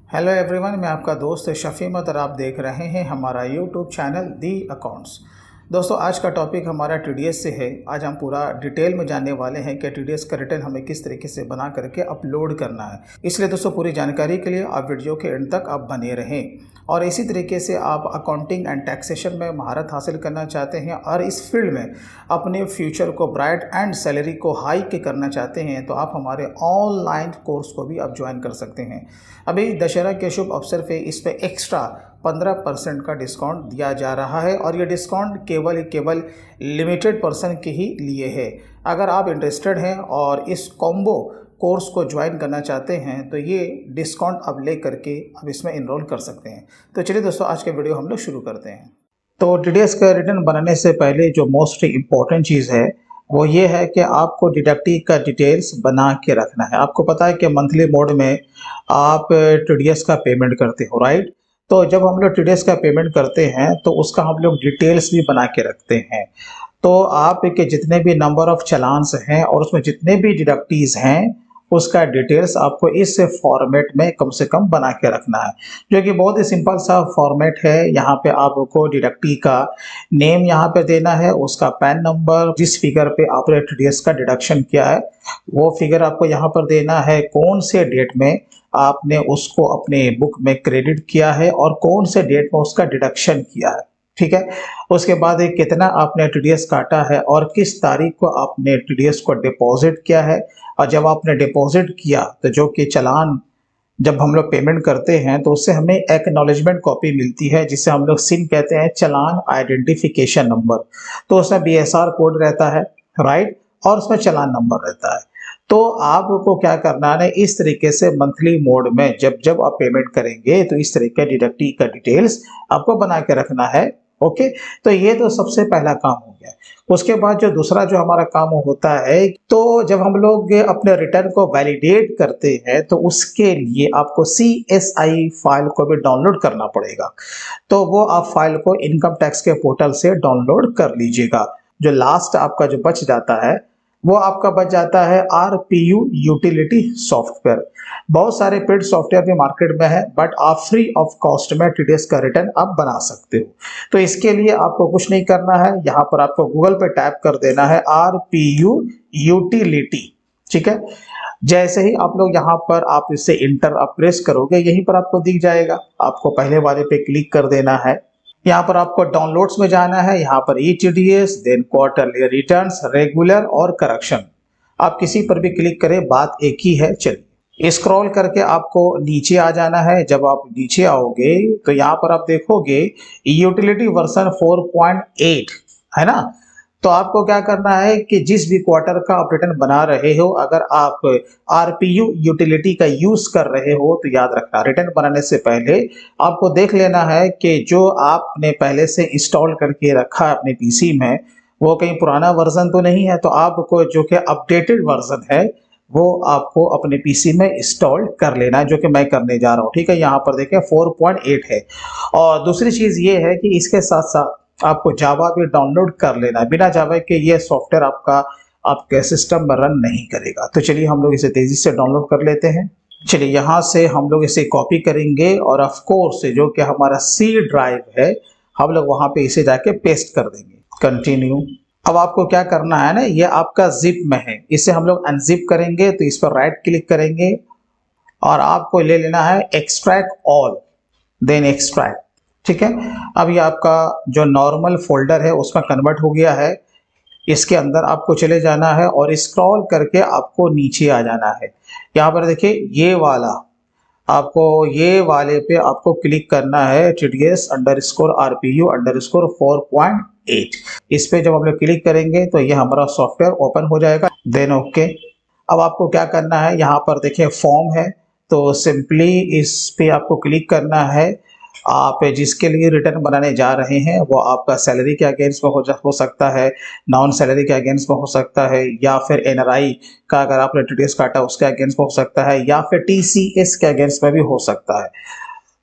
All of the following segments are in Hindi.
हेलो एवरीवन, मैं आपका दोस्त शफी अहमद और आप देख रहे हैं हमारा यूट्यूब चैनल दी अकाउंट्स। दोस्तों, आज का टॉपिक हमारा टीडीएस से है। आज हम पूरा डिटेल में जानने वाले हैं कि टीडीएस का रिटर्न हमें किस तरीके से बना करके अपलोड करना है। इसलिए दोस्तों, पूरी जानकारी के लिए आप वीडियो के एंड तक आप बने रहें। और इसी तरीके से आप अकाउंटिंग एंड टैक्सेशन में महारत हासिल करना चाहते हैं और इस फील्ड में अपने फ्यूचर को ब्राइट एंड सैलरी को हाई के करना चाहते हैं, तो आप हमारे ऑनलाइन कोर्स को भी आप ज्वाइन कर सकते हैं। अभी दशहरा के शुभ अवसर पे इस पे एक्स्ट्रा 15% का डिस्काउंट दिया जा रहा है और ये डिस्काउंट केवल लिमिटेड पर्सन के ही लिए है। अगर आप इंटरेस्टेड हैं और इस कॉम्बो कोर्स को ज्वाइन करना चाहते हैं तो ये डिस्काउंट आप ले करके आप इसमें इनरोल कर सकते हैं। तो चलिए दोस्तों, आज के वीडियो हम लोग शुरू करते हैं। तो टीडीएस का रिटर्न बनाने से पहले जो मोस्ट इम्पॉर्टेंट चीज़ है वो ये है कि आपको डिडक्टिव का डिटेल्स बना के रखना है। आपको पता है कि मंथली मोड में आप टीडीएस का पेमेंट करते हो, राइट? तो जब हम लोग टीडीएस का पेमेंट करते हैं तो उसका हम लोग डिटेल्स भी बना के रखते हैं। तो आप के जितने भी नंबर ऑफ चालान्स हैं और उसमें जितने भी डिडक्टीज हैं उसका डिटेल्स आपको इस फॉर्मेट में कम से कम बना के रखना है, जो कि बहुत ही सिंपल सा फॉर्मेट है। यहाँ पे आपको डिडक्टी का नेम यहाँ पे देना है, उसका पैन नंबर, जिस फिगर पे आपने टीडीएस का डिडक्शन किया है वो फिगर आपको यहाँ पर देना है, कौन से डेट में आपने उसको अपने बुक में क्रेडिट किया है और कौन से डेट में उसका डिडक्शन किया है, ठीक है। उसके बाद कितना आपने टीडीएस काटा है और किस तारीख को आपने टीडीएस को डिपॉजिट किया है। और जब आपने डिपॉजिट किया तो जो कि चालान जब हम लोग पेमेंट करते हैं तो उससे हमें एक्नॉलेजमेंट कॉपी मिलती है, जिसे हम लोग सिम कहते हैं, चालान आइडेंटिफिकेशन नंबर। तो उसमें बीएसआर कोड रहता है, राइट, और उसमें चालान नंबर रहता है। तो आपको क्या करना है, इस तरीके से मंथली मोड में जब जब आप पेमेंट करेंगे तो इस तरीके डिडक्टिव का डिटेल्स आपको बना के रखना है। ओके, तो ये तो सबसे पहला काम हो गया। उसके बाद जो दूसरा जो हमारा काम होता है, तो जब हम लोग अपने रिटर्न को वैलिडेट करते हैं तो उसके लिए आपको CSI फाइल को भी डाउनलोड करना पड़ेगा। तो वो आप फाइल को इनकम टैक्स के पोर्टल से डाउनलोड कर लीजिएगा। जो लास्ट आपका जो बच जाता है वो आपका बच जाता है RPU यूटिलिटी सॉफ्टवेयर। बहुत सारे पेड सॉफ्टवेयर भी मार्केट में है, बट आप फ्री ऑफ कॉस्ट में टीडीएस का रिटर्न आप बना सकते हो। तो इसके लिए आपको कुछ नहीं करना है, यहाँ पर आपको गूगल पे टाइप कर देना है RPU यूटिलिटी, ठीक है। जैसे ही आप लोग यहाँ पर आप इसे इंटर आप प्रेस करोगे, यहीं पर आपको दिख जाएगा। आपको पहले वाले पे क्लिक कर देना है। यहाँ पर आपको डाउनलोड्स में जाना है, यहाँ पर ETDS, then quarterly returns, regular और करेक्शन। आप किसी पर भी क्लिक करें, बात एक ही है। चलिए स्क्रॉल करके आपको नीचे आ जाना है। जब आप नीचे आओगे तो यहाँ पर आप देखोगे यूटिलिटी वर्जन 4.8 है ना। तो आपको क्या करना है कि जिस भी क्वार्टर का आप रिटर्न बना रहे हो, अगर आप RPU यूटिलिटी का यूज कर रहे हो तो याद रखना, रिटर्न बनाने से पहले आपको देख लेना है कि जो आपने पहले से इंस्टॉल करके रखा है अपने पीसी में वो कहीं पुराना वर्जन तो नहीं है। तो आपको जो कि अपडेटेड वर्जन है वो आपको अपने पीसी में इंस्टॉल कर लेना है, जो कि मैं करने जा रहा हूँ, ठीक है। यहाँ पर देखें 4.8 है। और दूसरी चीज ये है कि इसके साथ साथ आपको जावा भी डाउनलोड कर लेना है। बिना जावा के ये सॉफ्टवेयर आपके सिस्टम में रन नहीं करेगा। तो चलिए हम लोग इसे तेजी से डाउनलोड कर लेते हैं। चलिए यहाँ से हम लोग इसे कॉपी करेंगे और ऑफ कोर्स जो कि हमारा C ड्राइव है हम लोग वहां पे इसे जाके पेस्ट कर देंगे। कंटिन्यू। अब आपको क्या करना है ना, ये आपका जिप में है, इसे हम लोग अनजिप करेंगे। तो इस पर राइट क्लिक करेंगे और आपको ले लेना है एक्सट्रैक्ट ऑल, देन एक्सट्रैक्ट, ठीक है। अब ये आपका जो नॉर्मल फोल्डर है उसमें कन्वर्ट हो गया है। इसके अंदर आपको चले जाना है और स्क्रॉल करके आपको नीचे आ जाना है। यहाँ पर देखिए ये वाले पे आपको क्लिक करना है, TDS_RPU_4.8। इस पे जब हम लोग क्लिक करेंगे तो ये हमारा सॉफ्टवेयर ओपन हो जाएगा। Then okay. अब आपको क्या करना है, यहाँ पर देखिए फॉर्म है, तो सिंपली इस पे आपको क्लिक करना है। आप जिसके लिए रिटर्न बनाने जा रहे हैं वो आपका सैलरी के अगेंस्ट में हो सकता है, नॉन सैलरी के अगेंस्ट में हो सकता है, या फिर NRI का अगर आपने टीडीएस काटा उसके अगेंस्ट में हो सकता है, या फिर TCS के अगेंस्ट में भी हो सकता है।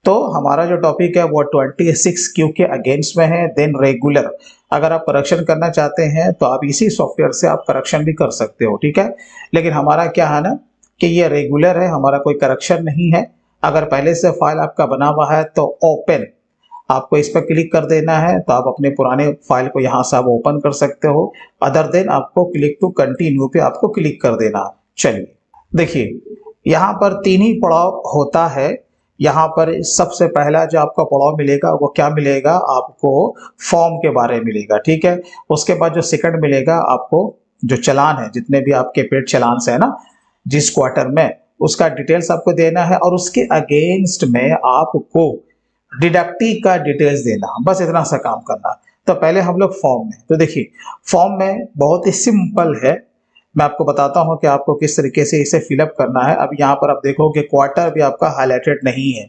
तो हमारा जो टॉपिक है वो 26Q के अगेंस्ट में है। देन रेगुलर, अगर आप करेक्शन करना चाहते हैं तो आप इसी सॉफ्टवेयर से आप करेक्शन भी कर सकते हो, ठीक है। लेकिन हमारा क्या है ना कि ये रेगुलर है, हमारा कोई करेक्शन नहीं है। अगर पहले से फाइल आपका बना हुआ है तो ओपन आपको इस पर क्लिक कर देना है, तो आप अपने पुराने फाइल को यहाँ से आप ओपन कर सकते हो। अदर देन आपको क्लिक टू कंटिन्यू पे आपको क्लिक कर देना है। चलिए देखिए, यहाँ पर 3 ही पड़ाव होता है। यहाँ पर सबसे पहला जो आपका पड़ाव मिलेगा वो क्या मिलेगा, आपको फॉर्म के बारे में मिलेगा, ठीक है। उसके बाद जो सेकंड मिलेगा आपको जो चालान है, जितने भी आपके पेड चालान है ना जिस क्वार्टर में, उसका डिटेल्स आपको देना है और उसके अगेंस्ट में आपको डिडक्टी का डिटेल्स देना, बस इतना सा काम करना। तो पहले हम लोग फॉर्म में, तो देखिए फॉर्म में बहुत ही सिंपल है। मैं आपको बताता हूं कि आपको किस तरीके से इसे फिलअप करना है। अब यहाँ पर आप देखोगे क्वार्टर भी आपका हाईलाइटेड नहीं है,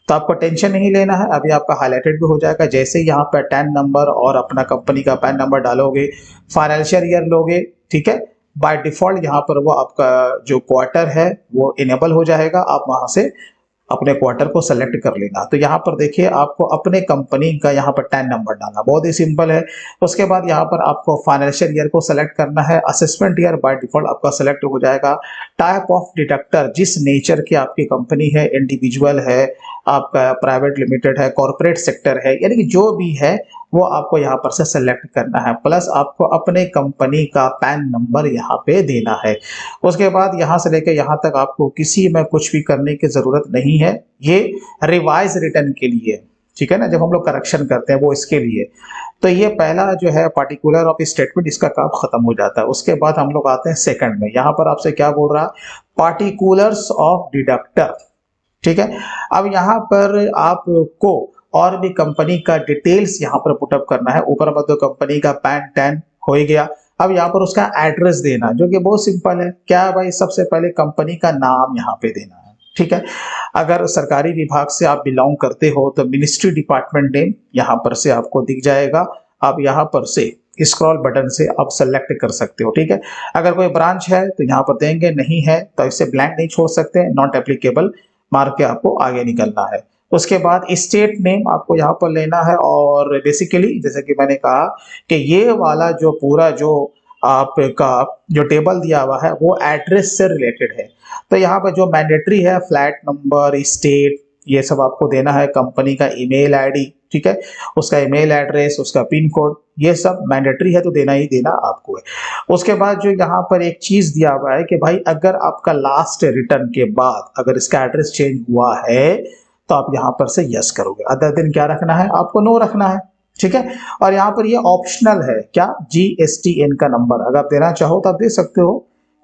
तो आपको टेंशन नहीं लेना है, अभी आपका हाईलाइटेड भी हो जाएगा। जैसे ही यहाँ पर टैन नंबर और अपना कंपनी का पैन नंबर डालोगे, फाइनेंशियल ईयर लोगे, ठीक है, बाय डिफॉल्ट यहाँ पर वो आपका जो क्वार्टर है वो इनेबल हो जाएगा। आप वहां से अपने क्वार्टर को सेलेक्ट कर लेना। तो यहाँ पर देखिए आपको अपने कंपनी का यहाँ पर टैन नंबर डालना, बहुत ही सिंपल है। उसके बाद यहाँ पर आपको फाइनेंशियल ईयर को सेलेक्ट करना है। असेसमेंट ईयर बाय डिफॉल्ट आपका सेलेक्ट हो जाएगा। टाइप ऑफ डिडक्टर, जिस नेचर की आपकी कंपनी है, इंडिविजुअल है, आपका प्राइवेट लिमिटेड है, कॉर्पोरेट सेक्टर है, यानी कि जो भी है वो आपको यहाँ पर से सेलेक्ट करना है। प्लस आपको अपने कंपनी का पैन नंबर यहाँ पे देना है। उसके बाद यहाँ से लेकर यहाँ तक आपको किसी में कुछ भी करने की जरूरत नहीं है। ये रिवाइज रिटर्न के लिए, ठीक है ना, जब हम लोग करेक्शन करते हैं वो इसके लिए। तो ये पहला जो है पार्टिकुलर ऑफ स्टेटमेंट, इसका काम खत्म हो जाता है। उसके बाद हम लोग आते हैं सेकंड में। यहाँ पर आपसे क्या बोल रहा है, पार्टिकुलर्स ऑफ डिडक्टर, ठीक है। अब यहाँ पर आपको और भी कंपनी का डिटेल्स यहाँ पर पुटअप करना है। ऊपर में तो कंपनी का पैन टैन हो ही गया। अब यहाँ पर उसका एड्रेस देना, जो कि बहुत सिंपल है। क्या है भाई, सबसे पहले कंपनी का नाम यहाँ पे देना है, ठीक है। अगर सरकारी विभाग से आप बिलोंग करते हो तो मिनिस्ट्री डिपार्टमेंट नेम यहाँ पर से आपको दिख जाएगा। आप यहाँ पर से स्क्रॉल बटन से आप सेलेक्ट कर सकते हो, ठीक है। अगर कोई ब्रांच है तो यहाँ पर देंगे, नहीं है तो इसे ब्लैंक नहीं छोड़ सकते, नॉट एप्लीकेबल मार के आपको आगे निकलना है। उसके बाद स्टेट नेम आपको यहाँ पर लेना है। और बेसिकली जैसे कि मैंने कहा कि ये वाला जो पूरा जो आपका जो टेबल दिया हुआ है वो एड्रेस से रिलेटेड है। तो यहाँ पर जो मैंडेटरी है, फ्लैट नंबर, स्टेट, ये सब आपको देना है। कंपनी का ईमेल आईडी, ठीक है, उसका ईमेल एड्रेस, उसका पिन कोड, ये सब मैंडेटरी है तो देना ही देना आपको है। उसके बाद जो यहाँ पर एक चीज दिया हुआ है कि भाई अगर आपका लास्ट रिटर्न के बाद अगर इसका एड्रेस चेंज हुआ है तो आप यहाँ पर से यस करोगे। अदर दिन क्या रखना है, आपको नो रखना है, ठीक है। और यहाँ पर ये ऑप्शनल है, क्या, GSTN का नंबर अगर आप देना चाहो तो आप दे सकते हो,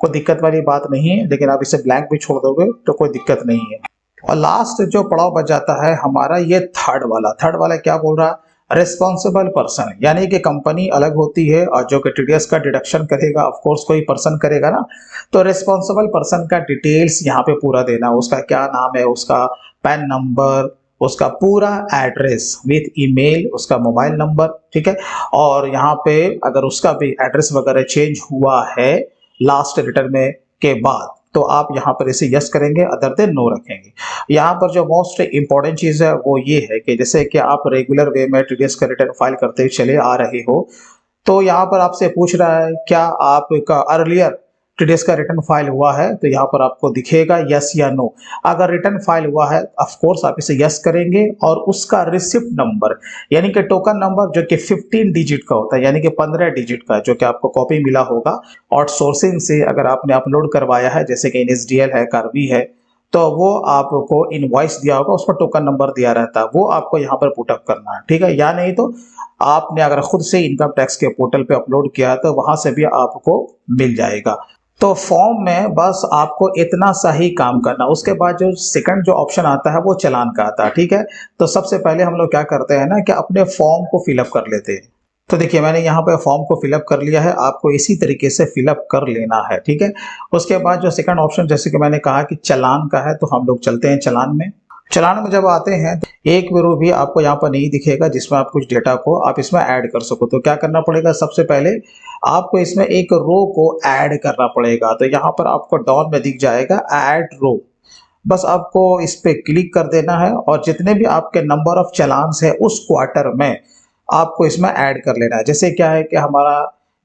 कोई दिक्कत वाली बात नहीं है। लेकिन आप इसे ब्लैंक भी छोड़ दोगे तो कोई दिक्कत नहीं है। और लास्ट जो पड़ाव बच जाता है हमारा ये थर्ड वाला क्या बोल रहा है, रिस्पॉन्सिबल पर्सन, यानी कि कंपनी अलग होती है और जो कि TDS का डिडक्शन करेगा, ऑफ कोर्स कोई पर्सन करेगा ना, तो रिस्पॉन्सिबल पर्सन का डिटेल्स यहाँ पे पूरा देना, उसका क्या नाम है, उसका पैन नंबर, उसका पूरा एड्रेस विथ ईमेल, उसका मोबाइल नंबर, ठीक है। और यहाँ पे अगर उसका भी एड्रेस वगैरह चेंज हुआ है लास्ट रिटर्न में के बाद तो आप यहाँ पर इसे यस करेंगे, अदर देन नो रखेंगे। यहाँ पर जो मोस्ट इंपॉर्टेंट चीज है वो ये है कि जैसे कि आप रेगुलर वे में TDS का रिटर्न फाइल करते चले आ रहे हो, तो यहाँ पर आपसे पूछ रहा है क्या आपका अर्लियर TDS का रिटर्न फाइल हुआ है, तो यहाँ पर आपको दिखेगा यस या नो। अगर रिटर्न फाइल हुआ है ऑफ कोर्स आप इसे यस करेंगे। और उसका रिसिप्ट नंबर यानी कि टोकन नंबर जो कि 15 डिजिट का होता है, यानी कि 15 डिजिट का, जो कि आपको कॉपी मिला होगा आउटसोर्सिंग से अगर आपने अपलोड करवाया है, जैसे कि NSDL है, कार्वी है, तो वो आपको इनवॉइस दिया होगा, उस पर टोकन नंबर दिया रहता है, वो आपको यहाँ पर पुटअप करना है, ठीक है। या नहीं तो आपने अगर खुद से इनकम टैक्स के पोर्टल पे अपलोड किया है तो वहां से भी आपको मिल जाएगा। तो फॉर्म में बस आपको इतना सा ही काम करना। उसके बाद जो सेकंड जो ऑप्शन आता है वो चालान का आता है, ठीक है। तो सबसे पहले हम लोग क्या करते हैं ना कि अपने फॉर्म को फिलअप कर लेते हैं। तो देखिए मैंने यहाँ पे फॉर्म को फिलअप कर लिया है, आपको इसी तरीके से फिलअप कर लेना है, ठीक है। उसके बाद जो सेकंड ऑप्शन जैसे कि मैंने कहा कि चालान का है, तो हम लोग चलते हैं चालान में। चालान में जब आते हैं एक भी रो भी आपको यहाँ पर नहीं दिखेगा जिसमें आप कुछ डेटा को आप इसमें ऐड कर सको। तो क्या करना पड़ेगा, सबसे पहले आपको इसमें एक रो को ऐड करना पड़ेगा। तो यहाँ पर आपको डाउन में दिख जाएगा ऐड रो, बस आपको इस पे क्लिक कर देना है और जितने भी आपके नंबर ऑफ चालान्स है उस क्वार्टर में आपको इसमें ऐड कर लेना है। जैसे क्या है कि हमारा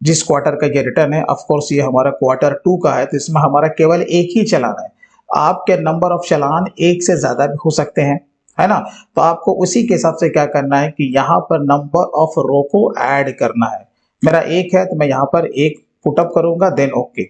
जिस क्वार्टर का ये रिटर्न है, ऑफ कोर्स ये हमारा Q2 का है, तो इसमें हमारा केवल एक ही चालान है। आपके नंबर ऑफ चालान एक से ज्यादा भी हो सकते हैं, है ना। तो आपको उसी के हिसाब से क्या करना है कि यहाँ पर नंबर ऑफ रो को ऐड करना है। मेरा एक है तो मैं यहाँ पर एक पुटअप करूंगा, देन ओके।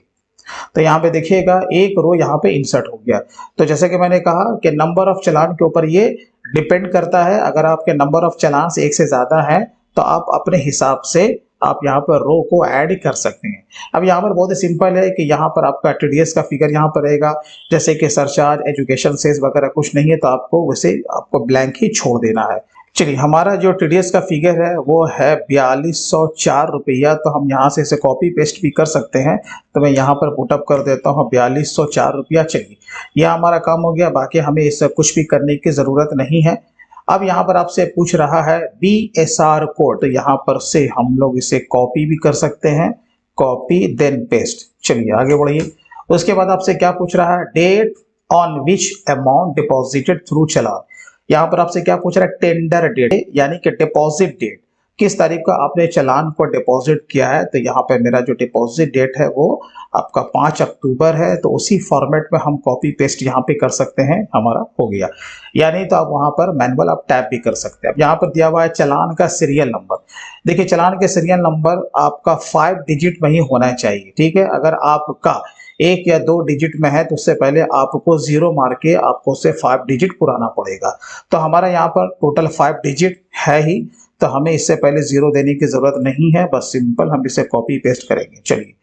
तो यहाँ पे देखिएगा एक रो यहाँ पे इंसर्ट हो गया। तो जैसे कि मैंने कहा कि नंबर ऑफ चालान के ऊपर ये डिपेंड करता है। अगर आपके नंबर ऑफ चालान एक से ज्यादा है तो आप अपने हिसाब से आप यहाँ पर रो को ऐड कर सकते हैं। अब यहाँ पर बहुत ही सिंपल है कि यहाँ पर आपका टीडीएस का फिगर यहाँ पर रहेगा, जैसे कि सरचार्ज, एजुकेशन सेस वगैरह कुछ नहीं है तो आपको वैसे आपको ब्लैंक ही छोड़ देना है। चलिए, हमारा जो टीडीएस का फिगर है वो है 4204 रुपया। तो हम यहाँ से इसे कॉपी पेस्ट भी कर सकते हैं। तो मैं यहाँ पर पुटअप कर देता हूँ 4204 रुपया। चलिए, यह हमारा काम हो गया, बाकी हमें इसे कुछ भी करने की जरूरत नहीं है। अब यहाँ पर आपसे पूछ रहा है BSR कोड, तो यहाँ पर से हम लोग इसे कॉपी भी कर सकते हैं, कॉपी देन पेस्ट। चलिए आगे बढ़िए। उसके बाद आपसे क्या पूछ रहा है, date on which amount deposited through challan. यहाँ पर आपसे क्या पूछ रहा है, टेंडर डेट यानी कि डिपॉजिट डेट, किस तारीख को आपने चालान को डिपॉजिट किया है। तो यहाँ पे मेरा जो डिपॉजिट डेट है वो आपका 5 अक्टूबर है। तो उसी फॉर्मेट में हम कॉपी पेस्ट यहाँ पे कर सकते हैं, हमारा हो गया। यानी तो आप वहां पर मैनुअल आप टैप भी कर सकते हैं। अब यहाँ पर दिया हुआ है चालान का सीरियल नंबर। देखिए, चालान के सीरियल नंबर आपका 5 डिजिट में ही होना चाहिए, ठीक है। अगर आपका 1 या 2 डिजिट में है तो उससे पहले आपको 0 मार के आपको उसे 5 डिजिट पुराना पड़ेगा। तो हमारा यहाँ पर टोटल 5 डिजिट है ही, तो हमें इससे पहले 0 देने की जरूरत नहीं है, बस सिंपल हम इसे कॉपी पेस्ट करेंगे। चलिए,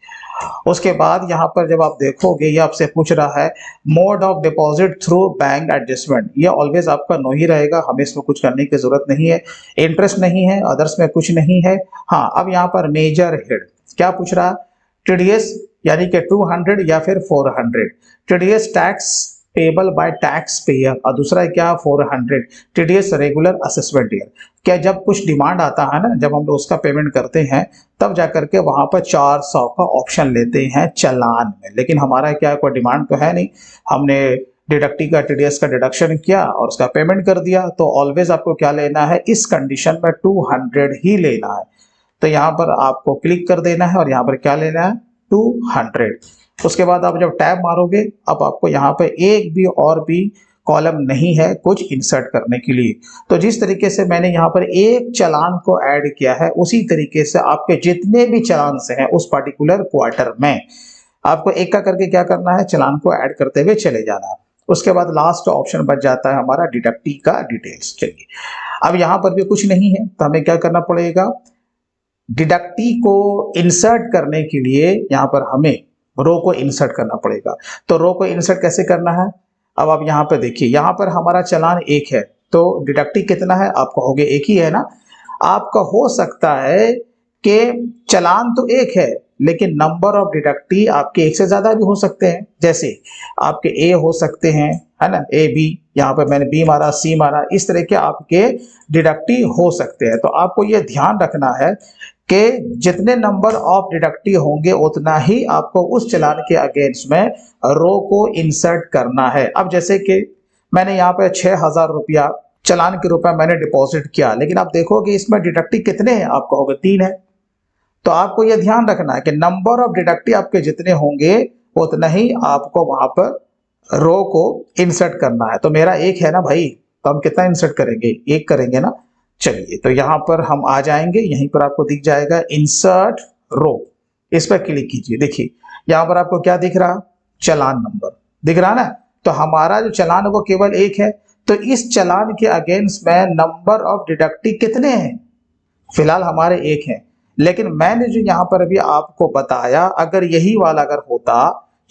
उसके बाद यहाँ पर जब आप देखोगे ये आपसे पूछ रहा है mode of deposit through bank adjustment. ये ऑलवेज आपका नो ही रहेगा, हमें इसमें कुछ करने की जरूरत नहीं है। इंटरेस्ट नहीं है, अदर्स में कुछ नहीं है। हाँ, अब यहाँ पर मेजर हेड क्या पूछ रहा है, टीडीएस यानी कि 200 या फिर 400। TDS tax payable by tax payer, और दूसरा है क्या, 400 टीडीएस रेगुलर असेसमेंट ईयर। क्या जब कुछ डिमांड आता है ना, जब हम लोग उसका पेमेंट करते हैं तब जाकर के वहां पर 400 का ऑप्शन लेते हैं चालान में। लेकिन हमारा क्या कोई डिमांड तो है नहीं, हमने डिडक्टी का टीडीएस का डिडक्शन किया और उसका पेमेंट कर दिया। तो ऑलवेज आपको क्या लेना है, इस कंडीशन में 200 ही लेना है। तो यहाँ पर आपको क्लिक कर देना है और यहाँ पर क्या लेना है, 200। उसके बाद आप जब टैब मारोगे, अब आपको यहाँ पे एक भी और भी कॉलम नहीं है कुछ इंसर्ट करने के लिए। तो जिस तरीके से मैंने यहाँ पर एक चालान को ऐड किया है, उसी तरीके से आपके जितने भी चालान से हैं उस पर्टिकुलर क्वार्टर में आपको एक का करके क्या करना है, चालान को ऐड करते हुए चले जाना है। उसके बाद लास्ट ऑप्शन बच जाता है हमारा डिडक्टी का डिटेल्स। चलिए, अब यहाँ पर भी कुछ नहीं है तो हमें क्या करना पड़ेगा, डिडक्टी को इंसर्ट करने के लिए यहाँ पर हमें रो को इंसर्ट करना पड़ेगा। तो रो को इंसर्ट कैसे करना है, अब आप यहाँ पर देखिए, यहाँ पर हमारा चालान एक है तो डिडक्टी कितना है, आप कहोगे एक ही है ना। आपका हो सकता है कि चालान तो एक है लेकिन नंबर ऑफ डिडक्टी आपके एक से ज्यादा भी हो सकते हैं। जैसे आपके ए हो सकते हैं, है ना, ए बी, यहाँ पर मैंने बी मारा, सी मारा, इस तरह के आपके डिडक्टी हो सकते हैं। तो आपको यह ध्यान रखना है कि जितने नंबर ऑफ डिडक्टी होंगे उतना ही आपको उस चालान के अगेंस्ट में रो को इंसर्ट करना है। अब जैसे कि मैंने यहाँ पे 6000 रुपया चालान के रूप में मैंने डिपॉजिट किया, लेकिन आप देखोगे इसमें डिडक्टी कितने हैं, आप कहोगे 3 है। तो आपको यह ध्यान रखना है कि नंबर ऑफ डिडक्टी आपके जितने होंगे उतना ही आपको वहां पर रो को इंसर्ट करना है। तो मेरा एक है ना भाई, तो हम कितना इंसर्ट करेंगे, एक करेंगे ना। चलिए, तो यहां पर हम आ जाएंगे, यहीं पर आपको दिख जाएगा इंसर्ट रो, इस पर क्लिक कीजिए। देखिए यहां पर आपको क्या दिख रहा, चालान नंबर दिख रहा ना। तो हमारा जो चालान है वो केवल एक है, तो इस चालान के अगेंस्ट में नंबर ऑफ डिडक्टी कितने हैं, फिलहाल हमारे एक हैं। लेकिन मैंने जो यहाँ पर अभी आपको बताया, अगर यही वाला अगर होता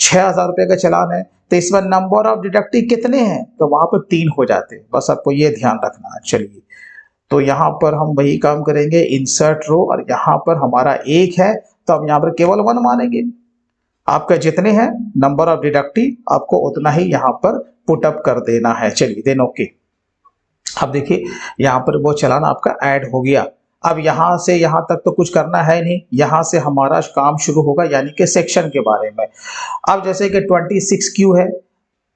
6000 रुपए का चालान है तो इसमें नंबर ऑफ डिडक्टी कितने हैं, तो वहां पर 3 हो जाते। बस आपको ये ध्यान रखना है। चलिए, तो यहाँ पर हम वही काम करेंगे, इंसर्ट रो, और यहाँ पर हमारा एक है तो हम यहाँ पर केवल 1 मानेंगे। आपका जितने हैं नंबर ऑफ डिडक्टी आपको उतना ही यहाँ पर पुटअप कर देना है। चलिए, देन ओके। अब देखिए यहाँ पर वो चालान आपका ऐड हो गया। अब यहाँ से यहाँ तक तो कुछ करना है नहीं, यहाँ से हमारा काम शुरू होगा यानी कि सेक्शन के बारे में। अब जैसे कि 26Q है,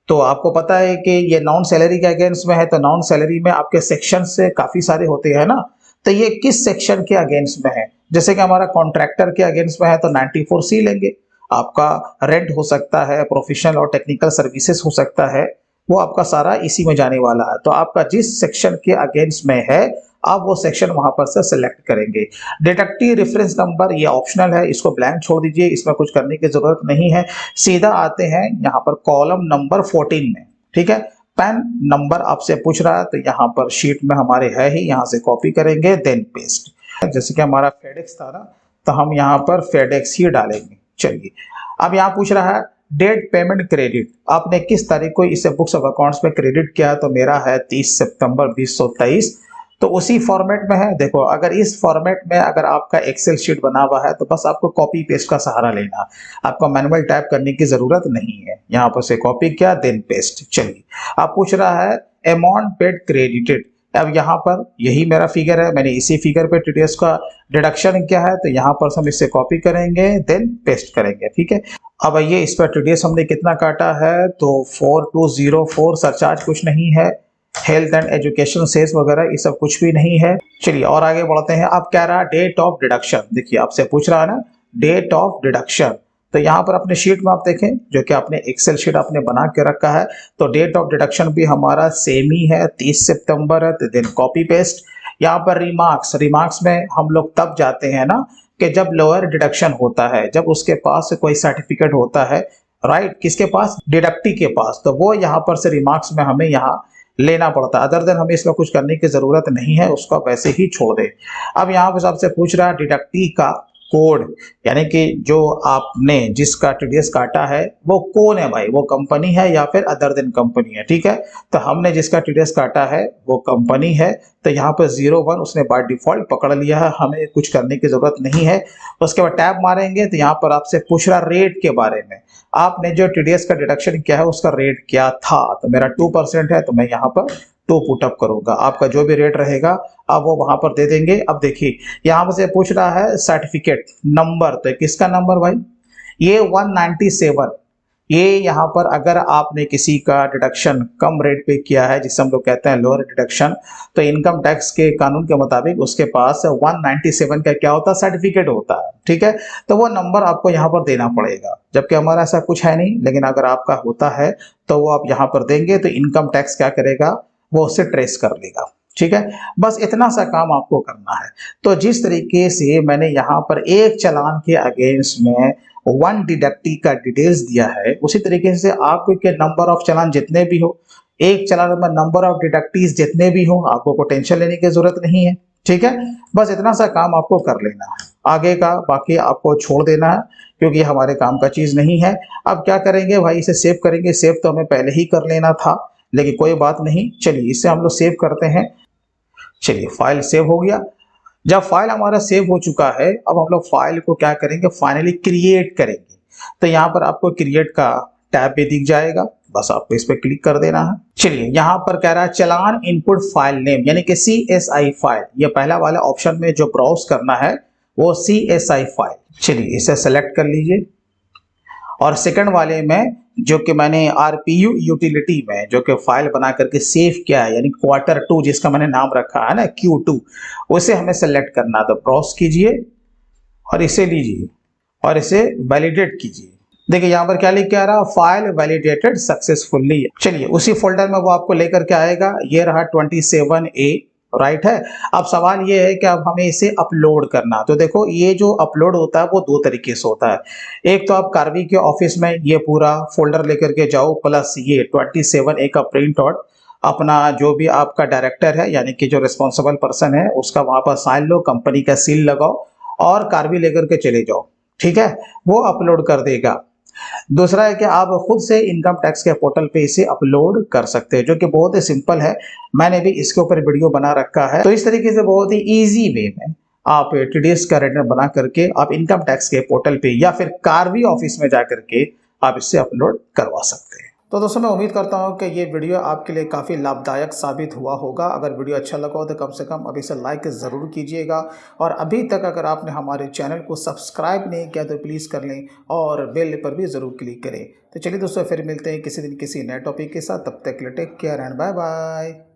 तो आपको पता है कि ये नॉन सैलरी के अगेंस्ट में है, तो नॉन सैलरी में आपके सेक्शन से काफी सारे होते हैं ना। तो ये किस सेक्शन के अगेंस्ट में है, जैसे कि हमारा कॉन्ट्रैक्टर के अगेंस्ट में है तो 94C लेंगे, आपका रेंट हो सकता है, प्रोफेशनल और टेक्निकल सर्विसेज हो सकता है, वो आपका सारा इसी में जाने वाला है। तो आपका जिस सेक्शन के अगेंस्ट में है आप वो सेक्शन वहां पर से सिलेक्ट करेंगे। डिडक्टिव रेफरेंस नंबर ये ऑप्शनल है, इसको ब्लैंक छोड़ दीजिए, इसमें कुछ करने की जरूरत नहीं है। सीधा आते हैं यहाँ पर कॉलम नंबर 14 में, ठीक है। पैन नंबर आपसे पूछ रहा है तो यहाँ पर शीट में हमारे है ही, यहाँ से कॉपी करेंगे देन पेस्ट। जैसे कि हमारा फेडेक्स था ना, तो हम यहाँ पर फेडेक्स ही डालेंगे। चलिए, अब यहाँ पूछ रहा है डेट पेमेंट क्रेडिट, आपने किस तारीख को इसे बुक्स ऑफ अकाउंट्स में क्रेडिट किया, तो मेरा है 30 सितंबर 2023। तो उसी फॉर्मेट में है। देखो, अगर इस फॉर्मेट में अगर आपका एक्सेल शीट बना हुआ है तो बस आपको कॉपी पेस्ट का सहारा लेना, आपको मैनुअल टाइप करने की जरूरत नहीं है। यहाँ पर से कॉपी किया देन पेस्ट। चलिए, आप पूछ रहा है अमाउंट पेड क्रेडिटेड, अब यहाँ पर यही मेरा फिगर है, मैंने इसी फिगर पे टीडीएस का डिडक्शन किया है, तो यहाँ पर हम इसे कॉपी करेंगे देन पेस्ट करेंगे, ठीक है। अब ये इस पर टीडीएस हमने कितना काटा है, तो 4204, सरचार्ज कुछ नहीं है, हेल्थ एंड एजुकेशन सेस वगैरह ये सब कुछ भी नहीं है। चलिए और आगे बढ़ते हैं। अब कह रहा है डेट ऑफ डिडक्शन, देखिए आपसे पूछ रहा है ना डेट ऑफ डिडक्शन, तो यहाँ पर अपने शीट में आप देखें, जो कि आपने एक्सेल शीट आपने बना के रखा है, तो डेट ऑफ डिडक्शन भी हमारा सेम ही है, 30 सितंबर है, तो देन कॉपी पेस्ट। यहाँ पर रिमार्क्स में हम लोग तब जाते हैं ना कि जब लोअर डिडक्शन होता है, जब उसके पास कोई सर्टिफिकेट होता है, राइट, किसके पास, डिडक्टी के पास, तो वो यहाँ पर से रिमार्क्स में हमें यहाँ लेना पड़ता है। अदर देन हमें इसमें कुछ करने की जरूरत नहीं है, उसको वैसे ही छोड़ दे। अब यहाँ पर आपसे पूछ रहा है डिडक्टी का कोड, यानी कि जो आपने जिसका टीडीएस काटा है वो कौन है भाई, वो कंपनी है या फिर अदर देन कंपनी है, ठीक है। तो हमने जिसका टीडीएस काटा है वो कंपनी है, तो यहाँ पर 01 उसने बाय डिफॉल्ट पकड़ लिया है, हमें कुछ करने की जरूरत नहीं है। उसके बाद टैब मारेंगे तो यहाँ पर आपसे पूछ रहा रेट के बारे में, आपने जो टीडीएस का डिडक्शन किया है उसका रेट क्या था, तो मेरा 2% है, तो मैं यहाँ पर 2 पुटअप करूंगा। आपका जो भी रेट रहेगा आप वो वहां पर दे देंगे। अब देखिए यहाँ पर से पूछ रहा है सर्टिफिकेट नंबर, तो किसका नंबर भाई, ये 197, ये यहाँ पर अगर आपने किसी का डिडक्शन कम रेट पे किया है, जिसे हम लोग कहते हैं लोअर डिडक्शन, तो इनकम टैक्स के कानून के मुताबिक उसके पास 197 का क्या होता है, सर्टिफिकेट होता है, ठीक है। तो वो नंबर आपको यहाँ पर देना पड़ेगा, जबकि हमारा ऐसा कुछ है नहीं, लेकिन अगर आपका होता है तो वो आप यहाँ पर देंगे, तो इनकम टैक्स क्या करेगा, वो उससे ट्रेस कर लेगा, ठीक है। बस इतना सा काम आपको करना है। तो जिस तरीके से मैंने यहाँ पर एक चालान के अगेंस्ट में 1 डिडक्टी का डिटेल्स दिया है, उसी तरीके से आपके नंबर ऑफ चालान जितने भी हो, एक चालान में नंबर ऑफ डिडक्टीज जितने भी हो, आपको को टेंशन लेने की जरूरत नहीं है, ठीक है। बस इतना सा काम आपको कर लेना है, आगे का बाकी आपको छोड़ देना है, क्योंकि ये हमारे काम का चीज नहीं है। अब क्या करेंगे भाई, इसे सेव करेंगे, सेव तो हमें पहले ही कर लेना था, लेकिन कोई बात नहीं। चलिए इसे हम लोग सेव करते हैं। चलिए फाइल सेव हो गया। जब फाइल हमारा सेव हो चुका है, अब हम लोग फाइल को क्या करेंगे, फाइनली क्रिएट करेंगे। तो यहाँ पर आपको क्रिएट का टैब भी दिख जाएगा, बस आपको इस पर क्लिक कर देना है। चलिए यहाँ पर कह रहा है चलान इनपुट फाइल नेम, यानी कि CSI फाइल, ये पहला वाला ऑप्शन में जो ब्राउज करना है वो CSI फाइल। चलिए इसे सेलेक्ट कर लीजिए, और सेकंड वाले में जो कि मैंने RPU यूटिलिटी में जो कि फाइल बना करके सेव किया है, यानी Q2 जिसका मैंने नाम रखा है ना Q2, उसे हमें सेलेक्ट करना। तो ब्राउज कीजिए और इसे लीजिए और इसे वैलिडेट कीजिए। देखिए यहाँ पर क्या लिख के आ रहा, फाइल वैलिडेटेड सक्सेसफुली। चलिए उसी फोल्डर में वो आपको लेकर के आएगा, ये रहा 27A, राइट है। अब सवाल ये है कि अब हमें इसे अपलोड करना। तो देखो ये जो अपलोड होता है वो 2 तरीके से होता है। एक तो आप कार्वी के ऑफिस में ये पूरा फोल्डर लेकर के जाओ, प्लस ये 27A का प्रिंट आउट अपना जो भी आपका डायरेक्टर है, यानी कि जो रिस्पॉन्सिबल पर्सन है उसका वहां पर साइन लो, कंपनी का सील लगाओ और कार्वी लेकर के चले जाओ, ठीक है, वो अपलोड कर देगा। दूसरा है कि आप खुद से इनकम टैक्स के पोर्टल पे इसे अपलोड कर सकते हैं, जो कि बहुत ही सिंपल है, मैंने भी इसके ऊपर वीडियो बना रखा है। तो इस तरीके से बहुत ही इजी वे में आप टीडीएस का रिटर्न बना करके आप इनकम टैक्स के पोर्टल पे या फिर कार्वी ऑफिस में जा करके आप इससे अपलोड करवा सकते हैं। तो दोस्तों मैं उम्मीद करता हूं कि ये वीडियो आपके लिए काफ़ी लाभदायक साबित हुआ होगा। अगर वीडियो अच्छा लगा हो तो कम से कम अभी से लाइक ज़रूर कीजिएगा, और अभी तक अगर आपने हमारे चैनल को सब्सक्राइब नहीं किया तो प्लीज़ कर लें और बेल पर भी ज़रूर क्लिक करें। तो चलिए दोस्तों फिर मिलते हैं किसी दिन किसी नए टॉपिक के साथ, तब तक के लिए take care and bye bye.